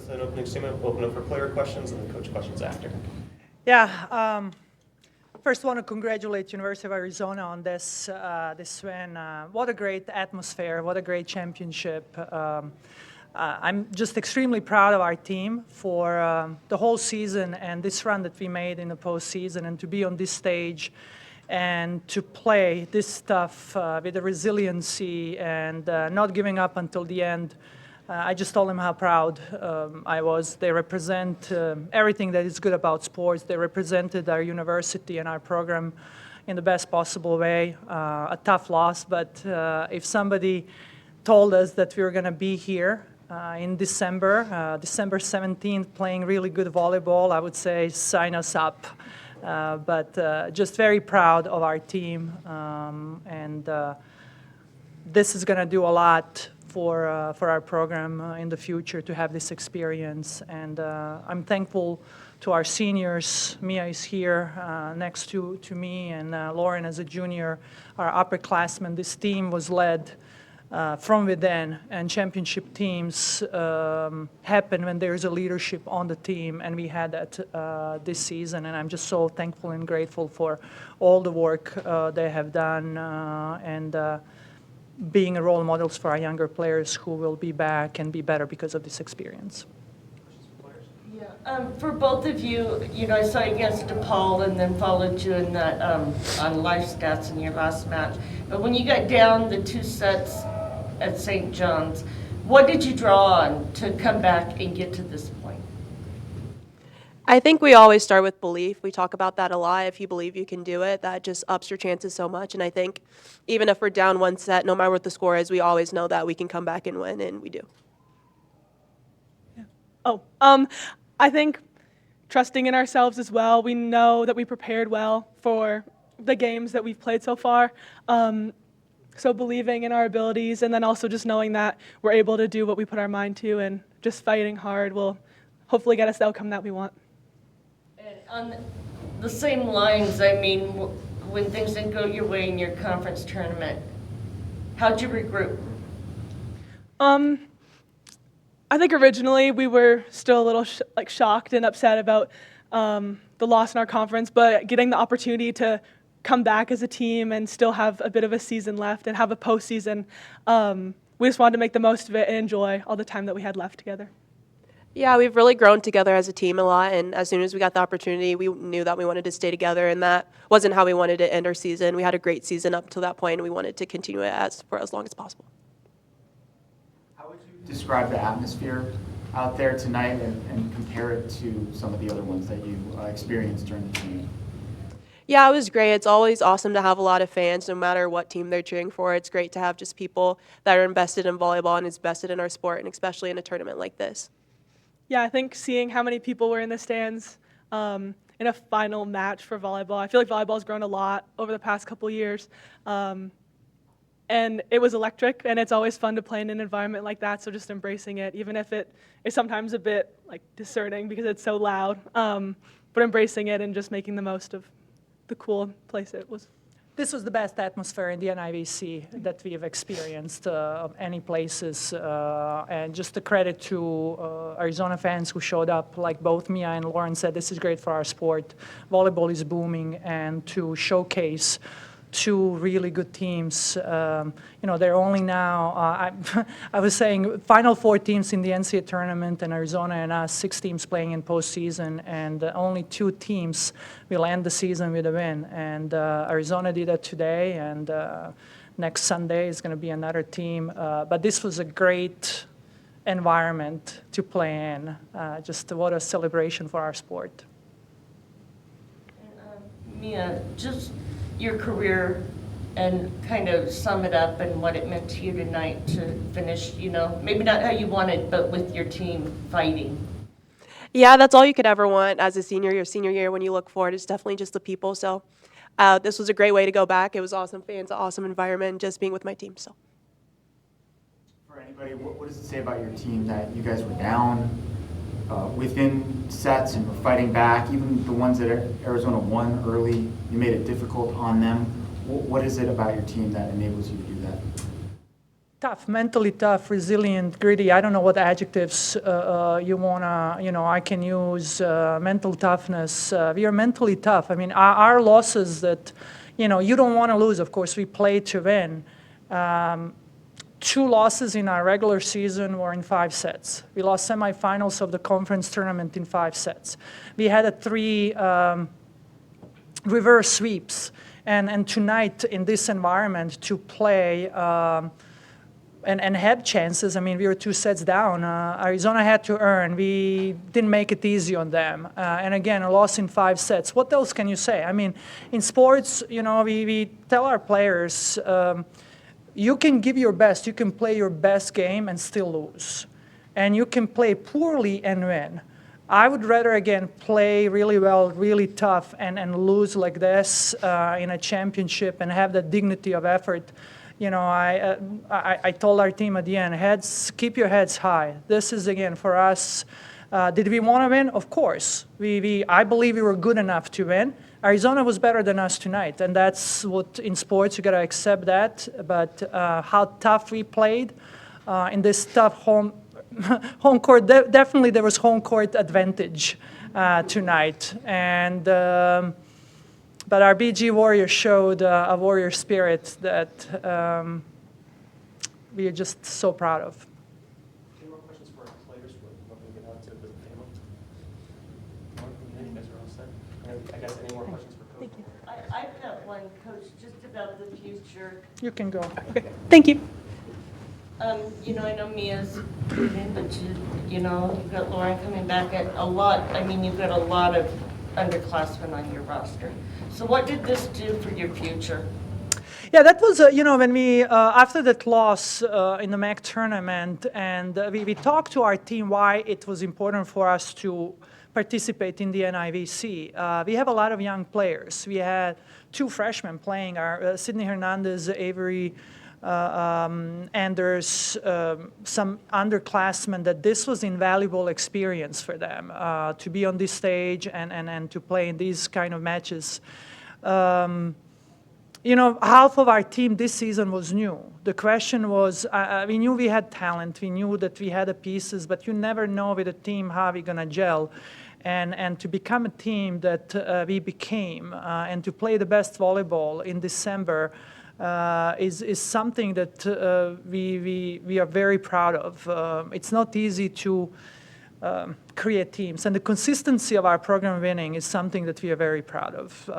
with an opening statement. We'll open up for player questions and then coach questions after. Yeah. First, I want to congratulate University of Arizona on this win. What a great atmosphere! What a great championship! I'm just extremely proud of our team for the whole season and this run that we made in the postseason, and to be on this stage and to play this stuff with the resiliency and not giving up until the end. I just told them how proud I was. They represent everything that is good about sports. They represented our university and our program in the best possible way. A tough loss, but if somebody told us that we were going to be here in December 17th, playing really good volleyball, I would say sign us up. But just very proud of our team, and this is going to do a lot for our program in the future to have this experience. And I'm thankful to our seniors. Mia is here next to me, and Lauren as a junior, our upperclassmen. This team was led from within, and championship teams happen when there's a leadership on the team, and we had that this season, and I'm just so thankful and grateful for all the work they have done, and being role models for our younger players who will be back and be better because of this experience. Yeah, for both of you, I saw you against DePaul and then followed you in that on live stats in your last match. But when you got down the 2 sets at St. John's, what did you draw on to come back and get to this point? I think we always start with belief. We talk about that a lot. If you believe you can do it, that just ups your chances so much. And I think even if we're down 1 set, no matter what the score is, we always know that we can come back and win, and we do. Yeah. I think trusting in ourselves as well. We know that we prepared well for the games that we've played so far. So believing in our abilities, and then also just knowing that we're able to do what we put our mind to, and just fighting hard will hopefully get us the outcome that we want. And on the same lines, I mean, when things didn't go your way in your conference tournament, how'd you regroup? I think originally we were still a little shocked and upset about the loss in our conference, but getting the opportunity to come back as a team and still have a bit of a season left and have a postseason, we just wanted to make the most of it and enjoy all the time that we had left together. Yeah, we've really grown together as a team a lot, and as soon as we got the opportunity, we knew that we wanted to stay together, and that wasn't how we wanted to end our season. We had a great season up to that point, and we wanted to continue it for as long as possible. How would you describe the atmosphere out there tonight and compare it to some of the other ones that you experienced during the tournament? Yeah, it was great. It's always awesome to have a lot of fans, no matter what team they're cheering for. It's great to have just people that are invested in volleyball and invested in our sport, and especially in a tournament like this. Yeah, I think seeing how many people were in the stands in a final match for volleyball, I feel like volleyball's grown a lot over the past couple years. And it was electric, and it's always fun to play in an environment like that, so just embracing it, even if it is sometimes a bit discerning because it's so loud, but embracing it and just making the most of the cool place it was. This was the best atmosphere in the NIVC that we have experienced of any places, and just a credit to Arizona fans who showed up. Like both Mia and Lauren said, this is great for our sport. Volleyball is booming, and to showcase 2 really good teams. They're only now, I was saying, Final 4 teams in the NCAA tournament, and Arizona and us, 6 teams playing in postseason, and only 2 teams will end the season with a win. And Arizona did that today, and next Sunday is going to be another team. But this was a great environment to play in. Just what a celebration for our sport. And, Mia, just your career and kind of sum it up and what it meant to you tonight to finish, maybe not how you wanted, but with your team fighting. Yeah, that's all you could ever want as a senior. Your senior year, when you look forward, is definitely just the people. So this was a great way to go back. It was awesome fans, awesome environment, just being with my team. So. For anybody, what does it say about your team that you guys were down within sets and were fighting back? Even the ones that Arizona won early, you made it difficult on them. What is it about your team that enables you to do that? Tough, mentally tough, resilient, gritty. I don't know what adjectives you wanna, I can use. Mental toughness. We are mentally tough. I mean, our losses that, you don't want to lose. Of course, we play to win. 2 losses in our regular season were in 5 sets. We lost semifinals of the conference tournament in 5 sets. We had 3 reverse sweeps. And tonight, in this environment, to play and have chances. I mean, we were 2 sets down. Arizona had to earn. We didn't make it easy on them. And again, a loss in 5 sets. What else can you say? I mean, in sports, we tell our players, you can give your best. You can play your best game and still lose. And you can play poorly and win. I would rather, again, play really well, really tough, and lose like this in a championship and have that dignity of effort. I told our team at the end, keep your heads high. This is, again, for us. Did we want to win? Of course. I believe we were good enough to win. Arizona was better than us tonight, and that's what, in sports, you got to accept that. But how tough we played in this tough home court, definitely there was home court advantage tonight. And but our BG Warriors showed a warrior spirit that we are just so proud of. Any more questions for our players before we get out to the panel? No? You guys are all set? I guess any more questions for Coach? I've got one, Coach, just about the future. You can go. Thank you. I know Mia's leaving, but you've got Lauren coming back at a lot. I mean, you've got a lot of underclassmen on your roster. So what did this do for your future? Yeah, that was, when we, after that loss in the MAC tournament, and we talked to our team why it was important for us to participate in the NIVC. We have a lot of young players. We had 2 freshmen playing, our Sydney Hernandez, Avery Anders, some underclassmen, that this was invaluable experience for them to be on this stage and to play in these kind of matches. Half of our team this season was new. The question was, we knew we had talent, we knew that we had the pieces, but you never know with a team how we're going to gel. And to become a team that we became and to play the best volleyball in December is something that we are very proud of. It's not easy to create teams. And the consistency of our program winning is something that we are very proud of.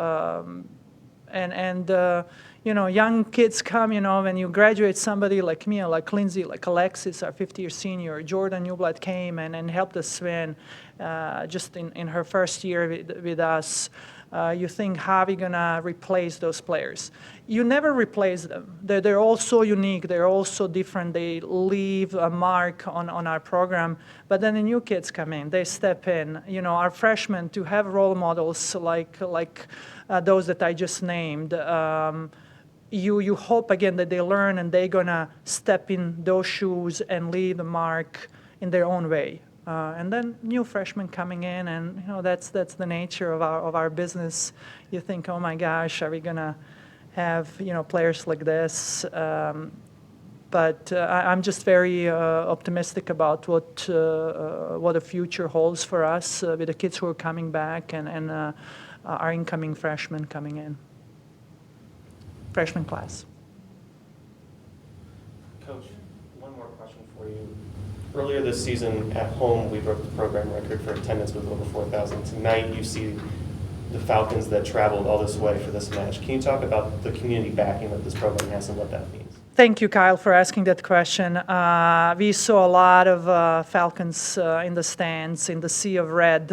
Young kids come, when you graduate, somebody like Mia, like Lindsay, like Alexis, our 50-year senior, Jordan Newblatt came and helped us win just in her first year with us. You think, how are we going to replace those players? You never replace them. They're all so unique. They're all so different. They leave a mark on our program. But then the new kids come in. They step in. Our freshmen, to have role models like those that I just named, you hope, again, that they learn and they're going to step in those shoes and leave a mark in their own way. And then new freshmen coming in, and that's the nature of our business. You think, oh my gosh, are we gonna have players like this? But I'm just very optimistic about what the future holds for us with the kids who are coming back and our incoming freshmen coming in, freshman class. Coach, one more question for you. Earlier this season at home, we broke the program record for attendance with over 4,000. Tonight, you see the Falcons that traveled all this way for this match. Can you talk about the community backing that this program has and what that means? Thank you, Kyle, for asking that question. We saw a lot of Falcons in the stands, in the sea of red.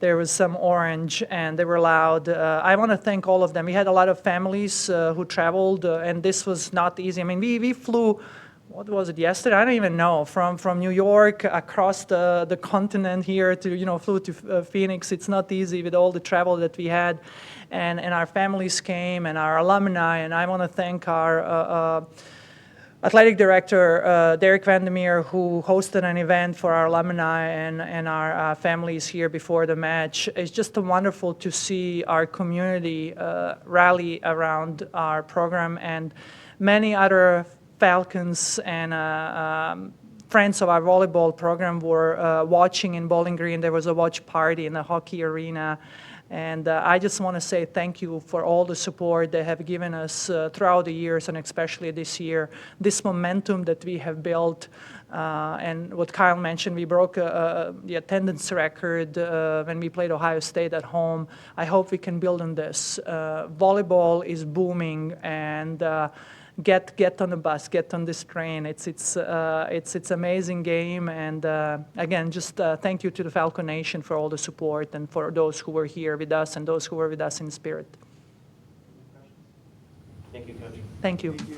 There was some orange, and they were loud. I want to thank all of them. We had a lot of families who traveled, and this was not easy. I mean, we flew, what was it, yesterday? I don't even know, from New York across the continent here to, flew to Phoenix. It's not easy with all the travel that we had. And our families came, and our alumni, and I want to thank our athletic director, Derek Vandermeer, who hosted an event for our alumni and our families here before the match. It's just wonderful to see our community rally around our program, and many other Falcons and friends of our volleyball program were watching in Bowling Green. There was a watch party in the hockey arena. And I just want to say thank you for all the support they have given us throughout the years, and especially this year. This momentum that we have built, and what Kyle mentioned, we broke the attendance record when we played Ohio State at home. I hope we can build on this. Volleyball is booming, and get on the bus, get on this train. It's amazing game, and again, just thank you to the Falcon Nation for all the support, and for those who were here with us and those who were with us in spirit. Thank you, Coach. Thank you. Thank you.